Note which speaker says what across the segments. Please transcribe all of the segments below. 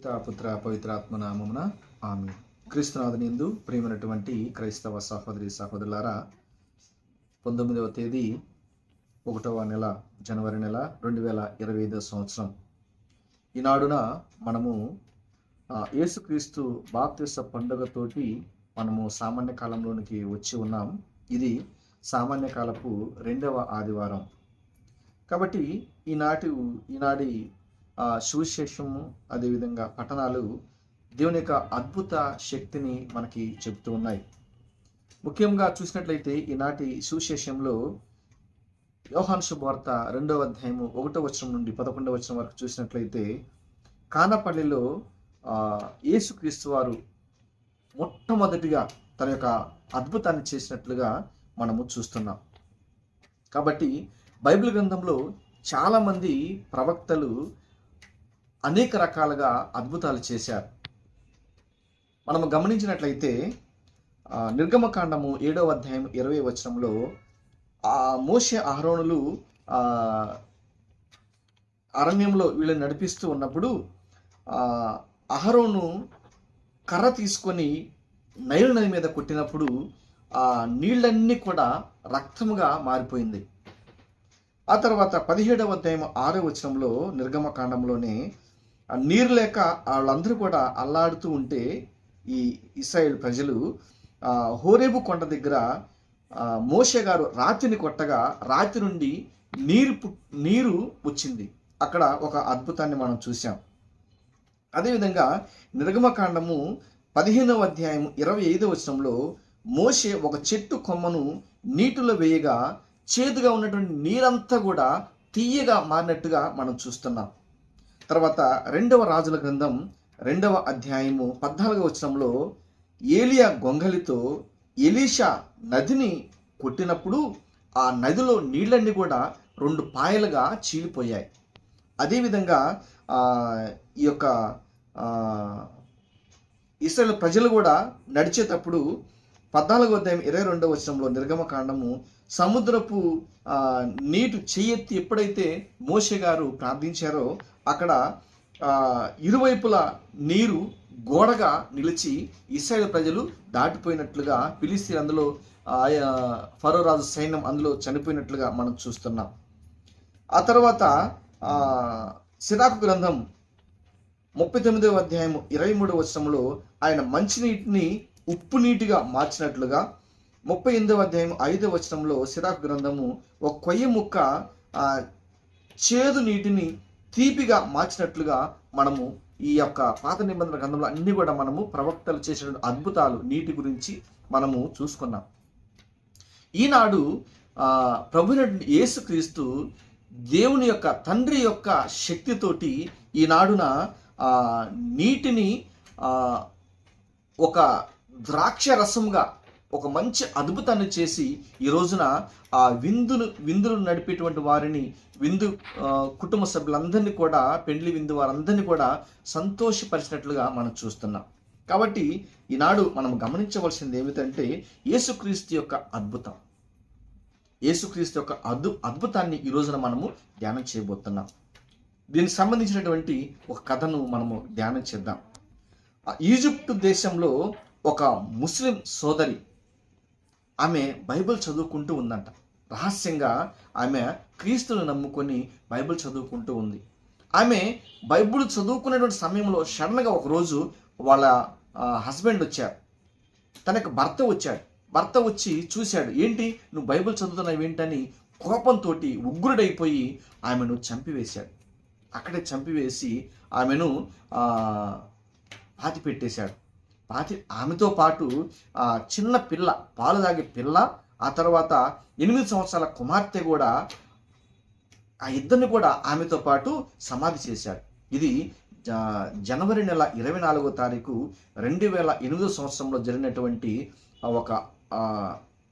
Speaker 1: పిత పుత్ర పవిత్రాత్మ నామమున ఆమేన్. క్రీస్తునాథునియందు ప్రియమైనటువంటి క్రైస్తవ సహోదరి సహోదరులారా, 19వ తేదీ 1వ నెల జనవరి నెల 2025 సంవత్సరం ఈనాడున మనము యేసుక్రీస్తు బాప్తిస్మ పండుగతోటి మనము సామాన్య కాలంలోనికి వచ్చి ఉన్నాం. ఇది సామాన్య కాలపు 2వ ఆదివారం. కాబట్టి ఈనాటి సువిశేషము అదేవిధంగా పఠనాలు దేవుని యొక్క అద్భుత శక్తిని మనకి చెబుతూ ఉన్నాయి. ముఖ్యంగా చూసినట్లయితే ఈనాటి సువిశేషంలో యోహాను శుభవార్త 2వ అధ్యాయము 1వ వచనం నుండి 11వ వచనం వరకు చూసినట్లయితే కానాపల్లిలో యేసుక్రీస్తు వారు మొట్టమొదటిగా తన యొక్క అద్భుతాన్ని చేసినట్లుగా మనము చూస్తున్నాం. కాబట్టి బైబిల్ గ్రంథంలో చాలామంది ప్రవక్తలు అనేక రకాలుగా అద్భుతాలు చేశారు. మనము గమనించినట్లయితే నిర్గమకాండము 7వ అధ్యాయం 20వ వచనంలో మోషే అహరోనులు అరణ్యంలో వీళ్ళని నడిపిస్తూ ఉన్నప్పుడు అహరోను కర్ర తీసుకొని నైలు నది మీద కొట్టినప్పుడు ఆ నీళ్ళన్నీ కూడా రక్తముగా మారిపోయింది. ఆ తర్వాత 17వ అధ్యాయం 6వ వచనంలో నిర్గమకాండంలోనే నీరు లేక వాళ్ళందరూ కూడా అల్లాడుతూ ఉంటే ఈ ఇశ్రాయేలు ప్రజలు హోరేబు కొండ దగ్గర మోషే గారు రాతిని కొట్టగా రాతి నుండి నీరు వచ్చింది. అక్కడ ఒక అద్భుతాన్ని మనం చూసాం. అదేవిధంగా నిర్గమకాండము 15వ అధ్యాయం 25వ వచనంలో మోషే ఒక చెట్టు కొమ్మను నీటిలో వేయగా చేదుగా ఉన్నటువంటి నీరంతా కూడా తీయగా మారినట్టుగా మనం చూస్తున్నాం. తర్వాత 2వ రాజుల గ్రంథం 2వ అధ్యాయము 14వ వచనంలో ఏలియా గొంగలితో ఎలీషా నదిని కొట్టినప్పుడు ఆ నదిలో నీళ్ళన్నీ కూడా 2 పాయలుగా చీలిపోయాయి. అదేవిధంగా ఈ యొక్క ఇశ్రాయేలు ప్రజలు కూడా నడిచేటప్పుడు 14వ అధ్యాయం 22వ వచనంలో నిర్గమకాండము సముద్రపు నీటి చెయ్యెత్తి ఎప్పుడైతే మోషే గారు ప్రార్థించారో అక్కడ ఇరువైపులా నీరు గోడగా నిలిచి ఇశ్రాయేలు ప్రజలు దాటిపోయినట్లుగా ఫిలిష్తీయులు అందులో ఫరో రాజు సైన్యం అందులో చనిపోయినట్లుగా మనం చూస్తున్నాం. ఆ తర్వాత సిరాకు గ్రంథం 39వ అధ్యాయం 23వ వచనంలో ఆయన మంచినీటిని ఉప్పు నీటిగా మార్చినట్లుగా 38వ అధ్యాయం 5వ వచనంలో సిరాకు గ్రంథము ఒక కొయ్య ముక్క చేదు నీటిని తీపిగా మార్చినట్లుగా మనము ఈ యొక్క పాత నిబంధన గ్రంథంలో అన్ని కూడా మనము ప్రవక్తలు చేసిన అద్భుతాలు నీటి గురించి మనము చూసుకున్నాం. ఈనాడు ప్రభువైన యేసుక్రీస్తు దేవుని యొక్క తండ్రి యొక్క శక్తితోటి ఈనాడున నీటిని ఒక ద్రాక్ష రసంగా ఒక మంచి అద్భుతాన్ని చేసి ఈ రోజున ఆ విందులు నడిపేటువంటి వారిని కుటుంబ సభ్యులందరినీ కూడా పెండ్లి విందు వారందరినీ కూడా సంతోషపరిచినట్లుగా మనం చూస్తున్నాం. కాబట్టి ఈనాడు మనం గమనించవలసింది ఏమిటంటే యేసుక్రీస్తు యొక్క అద్భుతం, యేసుక్రీస్తు యొక్క అద్భుతాన్ని ఈ రోజున మనము ధ్యానం చేయబోతున్నాం. దీనికి సంబంధించినటువంటి ఒక కథను మనము ధ్యానం చేద్దాం. ఈజిప్టు దేశంలో ఒక ముస్లిం సోదరి ఆమె బైబిల్ చదువుకుంటూ ఉందంట. రహస్యంగా ఆమె క్రీస్తును నమ్ముకొని బైబిల్ చదువుకుంటూ ఉంది. ఆమె బైబిల్ చదువుకునేటువంటి సమయంలో సడన్గా ఒకరోజు వాళ్ళ హస్బెండ్ వచ్చారు, తనకు భర్త వచ్చి చూశాడు. ఏంటి నువ్వు బైబిల్ చదువుతున్నావు ఏంటని కోపంతో ఉగ్రుడైపోయి ఆమెను చంపివేశాడు. అక్కడే చంపివేసి ఆమెను పాతి పెట్టేశాడు. ఆమెతో పాటు చిన్న పిల్ల, పాలు తాగే పిల్ల, ఆ తర్వాత 8 సంవత్సరాల కుమార్తె కూడా, ఆ ఇద్దరిని కూడా ఆమెతో పాటు సమాధి చేశాడు. ఇది జనవరి నెల 24వ తారీఖు 2008 సంవత్సరంలో జరిగినటువంటి ఒక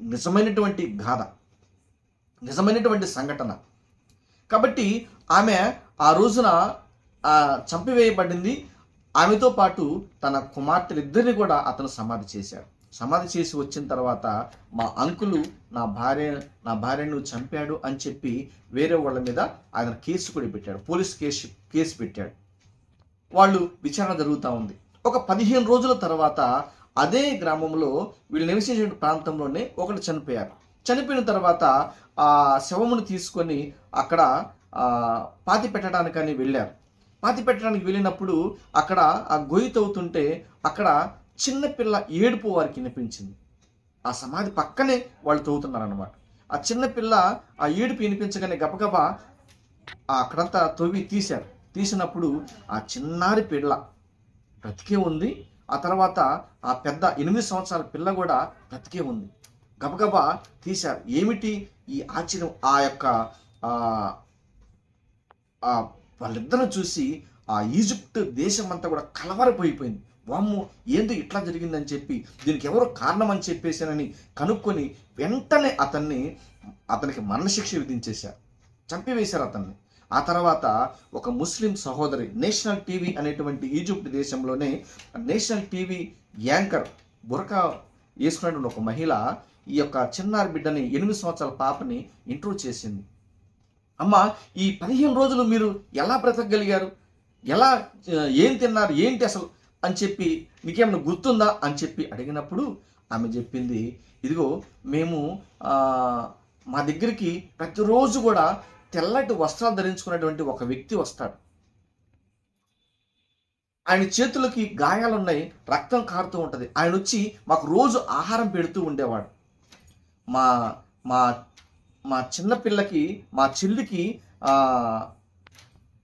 Speaker 1: నిజమైనటువంటి గాథ, నిజమైనటువంటి సంఘటన. కాబట్టి ఆమె ఆ రోజున చంపివేయబడింది. ఆమెతో పాటు తన కుమార్తెలిద్దరిని కూడా అతను సమాధి చేశాడు. సమాధి చేసి వచ్చిన తర్వాత మా అంకులు నా భార్యను చంపాడు అని చెప్పి వేరే వాళ్ళ మీద ఆయన కేసు కూడా పెట్టాడు, పోలీస్ కేసు పెట్టాడు. వాళ్ళు విచారణ జరుగుతూ ఉంది. ఒక 15 రోజుల తర్వాత అదే గ్రామంలో వీళ్ళు నివసించే ప్రాంతంలోనే ఒకరు చనిపోయారు. చనిపోయిన తర్వాత ఆ శవమును తీసుకొని అక్కడ పాతి పెట్టడానికని వెళ్ళారు. పాతి పెట్టడానికి వెళ్ళినప్పుడు అక్కడ ఆ గొయ్యి తవ్వుతుంటే అక్కడ చిన్నపిల్ల ఏడుపు వారికి వినిపించింది. ఆ సమాధి పక్కనే వాళ్ళు తవ్వుతున్నారనమాట. ఆ చిన్నపిల్ల ఆ ఏడుపు వినిపించగానే గబగబా అక్కడంతా తవ్వి తీశారు. తీసినప్పుడు ఆ చిన్నారి పిల్ల బ్రతికే ఉంది. ఆ తర్వాత ఆ పెద్ద 8 సంవత్సరాల పిల్ల కూడా బ్రతికే ఉంది. గబగబా తీశారు. ఏమిటి ఈ ఆశ్చర్యం! ఆ యొక్క వాళ్ళిద్దరూ చూసి ఆ ఈజిప్ట్ దేశం అంతా కూడా కలవరపోయిపోయింది. వామ్ము ఏందో ఇట్లా జరిగిందని చెప్పి, దీనికి ఎవరు కారణం అని చెప్పేసానని కనుక్కొని వెంటనే అతనికి మరణశిక్ష విధించేశారు, చంపివేశారు అతన్ని. ఆ తర్వాత ఒక ముస్లిం సహోదరి నేషనల్ టీవీ అనేటువంటి ఈజిప్ట్ దేశంలోనే నేషనల్ టీవీ యాంకర్ బురకా వేసుకున్నటువంటి ఒక మహిళ ఈ యొక్క చిన్నారి బిడ్డని 8 సంవత్సరాల పాపని ఇంటర్వ్యూ చేసింది. అమ్మ, ఈ 15 రోజులు మీరు ఎలా బ్రతకగలిగారు, ఎలా ఏం తిన్నారు, ఏంటి అసలు అని చెప్పి మీకేమైనా గుర్తుందా అని చెప్పి అడిగినప్పుడు ఆమె చెప్పింది, ఇదిగో మేము మా దగ్గరికి ప్రతిరోజు కూడా తెల్లటి వస్త్రాలు ధరించుకున్నటువంటి ఒక వ్యక్తి వస్తాడు. ఆయన చేతులకి గాయాలు ఉన్నాయి, రక్తం కారుతూ ఉంటుంది. ఆయన వచ్చి మాకు రోజు ఆహారం పెడుతూ ఉండేవాడు. మా మా మా చిన్నపిల్లకి, మా చెల్లికి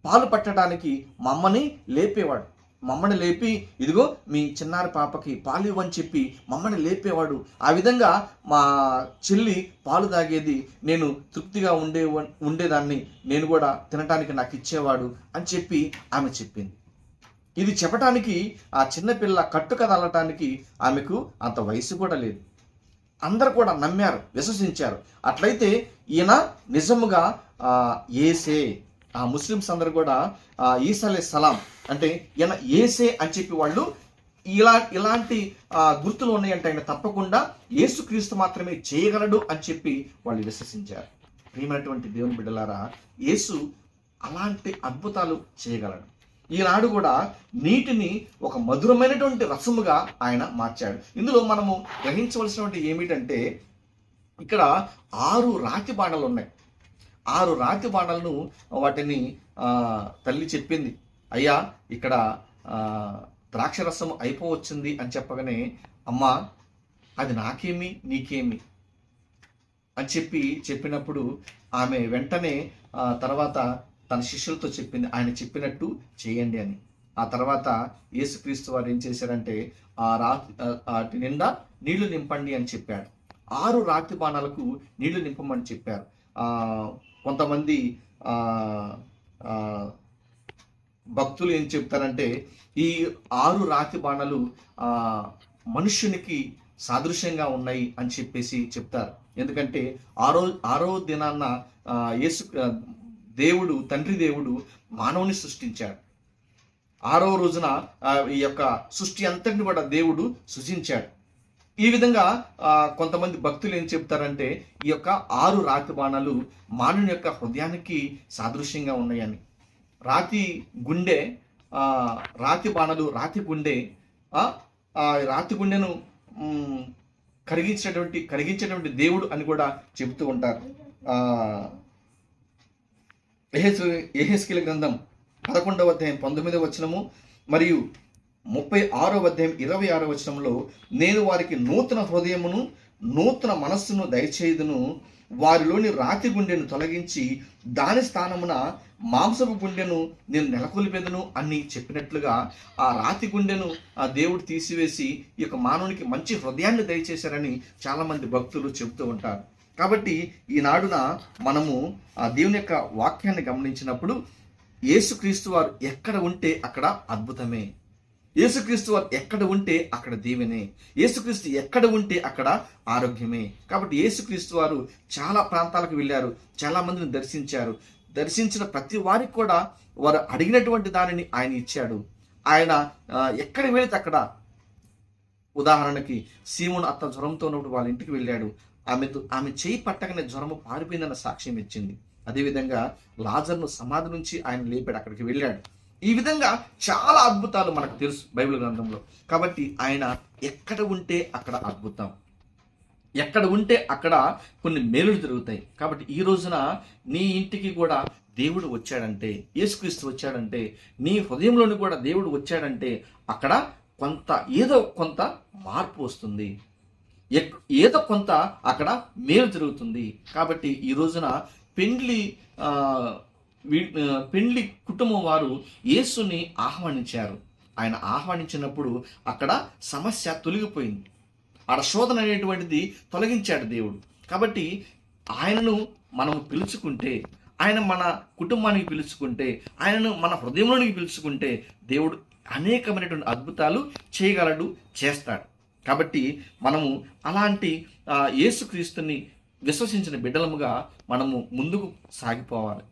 Speaker 1: పాలు పట్టడానికి మమ్మల్ని లేపేవాడు. మమ్మల్ని లేపి, ఇదిగో మీ చిన్నారి పాపకి పాలు ఇవ్వని చెప్పి మమ్మల్ని లేపేవాడు. ఆ విధంగా మా చెల్లి పాలు తాగేది, నేను తృప్తిగా ఉండేదాన్ని, నేను కూడా తినటానికి నాకు ఇచ్చేవాడు అని చెప్పి ఆమె చెప్పింది. ఇది చెప్పటానికి ఆ చిన్నపిల్ల కట్టుకథ అల్లటానికి ఆమెకు అంత వయసు కూడా లేదు. అందరు కూడా నమ్మారు, విశ్వసించారు. అట్లయితే ఈయన నిజముగా ఏసే, ఆ ముస్లిమ్స్ అందరు కూడా ఈసా అలైహిస్సలాం అంటే ఈయన ఏసే అని చెప్పి వాళ్ళు ఇలాంటి గుర్తులు ఉన్నాయంటే ఆయన తప్పకుండా యేసుక్రీస్తు మాత్రమే చేయగలడు అని చెప్పి వాళ్ళు విశ్వసించారు. ప్రియమైనటువంటి దేవుని బిడ్డలారా, యేసు అలాంటి అద్భుతాలు చేయగలడు. ఈనాడు కూడా నీటిని ఒక మధురమైనటువంటి రసముగా ఆయన మార్చాడు. ఇందులో మనము గ్రహించవలసినటువంటి ఏమిటంటే, ఇక్కడ 6 రాతి బాణలు ఉన్నాయి. 6 రాతి బాణలను వాటిని తల్లి చెప్పింది, అయ్యా ఇక్కడ ద్రాక్షరసం అయిపోవచ్చింది అని చెప్పగానే, అమ్మా అది నాకేమి నీకేమి అని చెప్పినప్పుడు ఆమె వెంటనే తర్వాత తన శిష్యులతో చెప్పింది, ఆయన చెప్పినట్టు చేయండి అని. ఆ తర్వాత యేసుక్రీస్తు వారు ఏం చేశారంటే వాటి నిండా నీళ్లు నింపండి అని చెప్పాడు. 6 రాతి బాణాలకు నీళ్లు నింపమని చెప్పారు. కొంతమంది భక్తులు ఏం చెప్తారంటే, ఈ 6 రాతి బాణాలు మనుష్యునికి సాదృశ్యంగా ఉన్నాయి అని చెప్పేసి చెప్తారు. ఎందుకంటే ఆరో దినాన్న దేవుడు, తండ్రి దేవుడు మానవుని సృష్టించాడు. 6వ రోజున ఈ యొక్క సృష్టి అంతటిని కూడా దేవుడు సృజించాడు. ఈ విధంగా కొంతమంది భక్తులు ఏం చెప్తారంటే, ఈ యొక్క 6 రాతి బాణాలు మానవుని యొక్క హృదయానికి సాదృశ్యంగా ఉన్నాయని. రాతి గుండె, రాతి బాణాలు రాతి గుండె, రాతి గుండెను కరిగించేటువంటి దేవుడు అని కూడా చెబుతూ ఉంటారు. యెహెజ్కేలు గ్రంథం 11వ అధ్యాయం 19వ వచనము మరియు 36వ అధ్యాయం 26వ వచనంలో, నేను వారికి నూతన హృదయమును నూతన మనస్సును దయచేయుదును, వారిలోని రాతి గుండెను తొలగించి దాని స్థానమున మాంసపు గుండెను నేను నెలకొల్పెదను అని చెప్పినట్లుగా ఆ రాతి గుండెను ఆ దేవుడు తీసివేసి ఈ యొక్క మానవునికి మంచి హృదయాన్ని దయచేశారని చాలామంది భక్తులు చెబుతూ ఉంటారు. కాబట్టి ఈనాడున మనము ఆ దేవుని యొక్క వాక్యాన్ని గమనించినప్పుడు, యేసుక్రీస్తు వారు ఎక్కడ ఉంటే అక్కడ అద్భుతమే, యేసుక్రీస్తు వారు ఎక్కడ ఉంటే అక్కడ దీవెనే, యేసుక్రీస్తు ఎక్కడ ఉంటే అక్కడ ఆరోగ్యమే. కాబట్టి యేసుక్రీస్తు వారు చాలా ప్రాంతాలకు వెళ్ళారు, చాలా మందిని దర్శించిన ప్రతి వారికి కూడా వారు అడిగినటువంటి దానిని ఆయన ఇచ్చాడు. ఆయన ఎక్కడ వెళితే అక్కడ, ఉదాహరణకి సీమోను అత్త జ్వరంతో ఉన్నప్పుడు వాళ్ళ ఇంటికి వెళ్ళాడు. ఆమె చేయి పట్టగానే జ్వరము పారిపోయిందన్న సాక్ష్యం ఇచ్చింది. అదేవిధంగా లాజర్ను సమాధి నుంచి ఆయన లేపాడు, అక్కడికి వెళ్ళాడు. ఈ విధంగా చాలా అద్భుతాలు మనకు తెలుసు బైబిల్ గ్రంథంలో. కాబట్టి ఆయన ఎక్కడ ఉంటే అక్కడ అద్భుతం, ఎక్కడ ఉంటే అక్కడ కొన్ని మేలులు జరుగుతాయి. కాబట్టి ఈ రోజున నీ ఇంటికి కూడా దేవుడు వచ్చాడంటే, యేసుక్రీస్తు వచ్చాడంటే, నీ హృదయంలోని కూడా దేవుడు వచ్చాడంటే అక్కడ ఏదో కొంత మార్పు వస్తుంది, ఏదో కొంత అక్కడ మేలు జరుగుతుంది. కాబట్టి ఈ రోజున పెండ్లి కుటుంబం వారు యేసుని ఆహ్వానించారు. ఆయన ఆహ్వానించినప్పుడు అక్కడ సమస్య తొలగిపోయింది, ఆడ శోధన అనేటువంటిది తొలగించాడు దేవుడు. కాబట్టి ఆయనను మనం పిలుచుకుంటే, ఆయన మన కుటుంబానికి పిలుచుకుంటే, ఆయనను మన హృదయంలోనికి పిలుచుకుంటే దేవుడు అనేకమైనటువంటి అద్భుతాలు చేయగలడు, చేస్తాడు. కాబట్టి మనము అలాంటి యేసుక్రీస్తుని విశ్వసించిన బిడ్డలముగా మనము ముందుకు సాగిపోవాలి.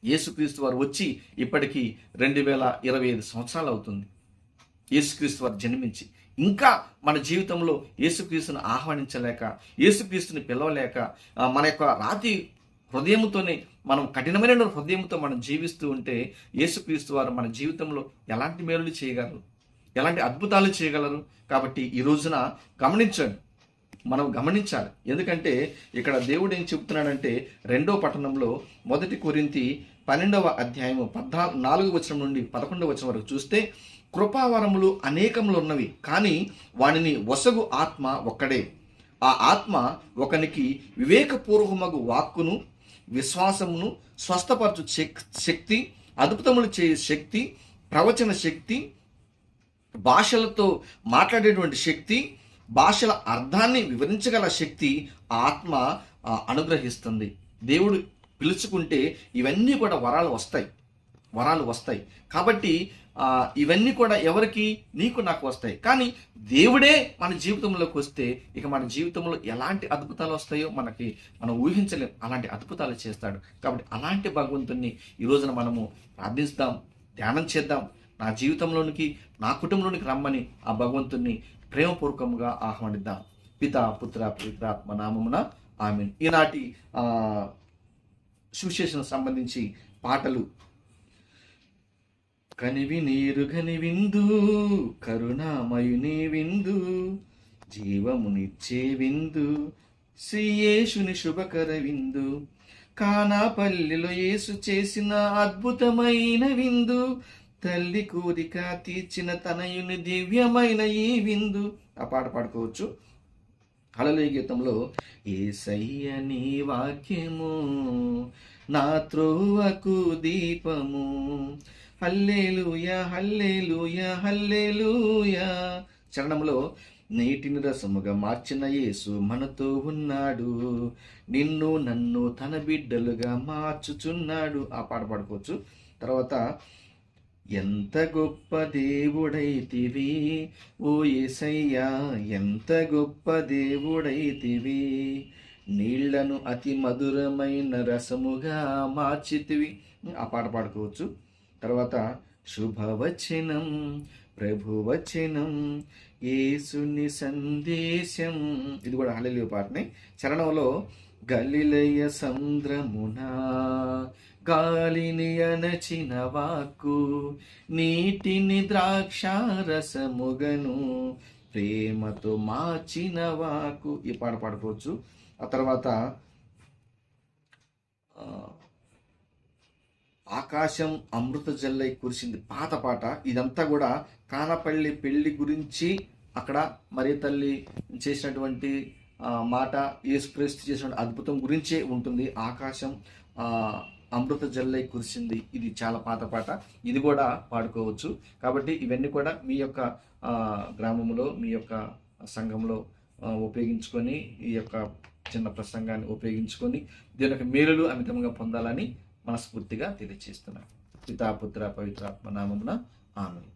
Speaker 1: యేసుక్రీస్తు వారు వచ్చి ఇప్పటికీ 2025 సంవత్సరాలు అవుతుంది. యేసుక్రీస్తు వారు జన్మించి ఇంకా మన జీవితంలో యేసుక్రీస్తుని ఆహ్వానించలేక, యేసుక్రీస్తుని పిలవలేక, మన యొక్క రాతి హృదయంతోనే, మనం కఠినమైన హృదయంతో మనం జీవిస్తూ ఉంటే యేసుక్రీస్తు వారు మన జీవితంలో ఎలాంటి మేలులు చేయగలరు, ఎలాంటి అద్భుతాలు చేయగలరు. కాబట్టి ఈ రోజున గమనించండి, మనం గమనించాలి. ఎందుకంటే ఇక్కడ దేవుడు ఏం చెబుతున్నాడంటే 2వ పట్టణంలో 1 కొరింథీ 12వ అధ్యాయము 4వ వచనం నుండి 11వ వచనం వరకు చూస్తే, కృపావరములు అనేకములు ఉన్నవి, కానీ వానిని వసగు ఆత్మ ఒక్కడే. ఆ ఆత్మ ఒకనికి వివేకపూర్వకమగు వాక్కును, విశ్వాసమును, స్వస్థపరచు శక్తి, అద్భుతములు చేయు శక్తి, ప్రవచన శక్తి, భాషలతో మాట్లాడేటువంటి శక్తి, భాషల అర్థాన్ని వివరించగల శక్తి ఆత్మ అనుగ్రహిస్తుంది. దేవుడు పిలుచుకుంటే ఇవన్నీ కూడా వరాలు వస్తాయి. కాబట్టి ఇవన్నీ కూడా ఎవరికి? నీకు నాకు వస్తాయి. కానీ దేవుడే మన జీవితంలోకి వస్తే ఇక మన జీవితంలో ఎలాంటి అద్భుతాలు వస్తాయో మనం ఊహించలేం. అలాంటి అద్భుతాలు చేస్తాడు. కాబట్టి అలాంటి భగవంతుణ్ణి ఈ రోజున మనము ప్రార్థిస్తాం, ధ్యానం చేద్దాం. నా జీవితంలోనికి, నా కుటుంబంలోనికి రమ్మని ఆ భగవంతుణ్ణి ప్రేమపూర్వకంగా ఆహ్వానిద్దాం. పితా, పుత్ర, పవిత్రాత్మ నామమున ఆమేన్. ఈనాటి సువిశేషం సంబంధించి పాటలు: కనివి నీరు గని విందు, కరుణామయుని విందు, జీవమునిచ్చే విందు, శ్రీ యేసుని శుభకర విందు, కానాపల్లిలో యేసు చేసిన అద్భుతమైన విందు, తల్లి కోరిక తీర్చిన తనయుని దివ్యమైన ఈ విందు. ఆ పాట పాడుకోవచ్చు. హల్లెలూయా గీతంలో, యేసయ్య నీ వాక్యము నా త్రోవకు దీపము, హల్లెలూయా హల్లెలూయా హల్లెలూయా. చరణంలో, నీటిని రసముగా మార్చిన యేసు మనతో ఉన్నాడు, నిన్ను నన్ను తన బిడ్డలుగా మార్చుచున్నాడు. ఆ పాట పాడుకోవచ్చు. తర్వాత, ఎంత గొప్ప దేవుడైతివి ఓ యేసయ్యా, ఎంత గొప్ప దేవుడైతివి, నీళ్లను అతి మధురమైన రసముగా మార్చితివి. ఆ పాట పాడుకోవచ్చు. తర్వాత, శుభవచనం ప్రభువచనం యేసుని సందేశం. ఇది కూడా హల్లెలూయా పాటనే. చరణంలో, గలిలయ సంద్రమున గాలిని అణచిన వాక్కు, నీటిని ద్రాక్షారసముగను ప్రేమతో మార్చిన వాక్కు. ఈ పాట పాడుకోవచ్చు. ఆ తర్వాత, ఆకాశం అమృత జల్లై కురిసింది, పాత పాట. ఇదంతా కూడా కానపల్లి పెళ్లి గురించి, అక్కడ మరియ తల్లి చేసినటువంటి మాట, యేసుక్రీస్తు చేసిన అద్భుతం గురించే ఉంటుంది. ఆకాశం అమృత జల్లై కురిసింది, ఇది చాలా పాత పాట. ఇది కూడా పాడుకోవచ్చు. కాబట్టి ఇవన్నీ కూడా మీ యొక్క గ్రామంలో, మీ యొక్క సంఘంలో ఉపయోగించుకొని, ఈ యొక్క చిన్న ప్రసంగాన్ని ఉపయోగించుకొని దీని యొక్క మేలులు అమితంగా పొందాలని మనస్ఫూర్తిగా తెలియజేస్తున్నాను. పితా, పుత్ర, పవిత్రాత్మ నామమున ఆమేన్.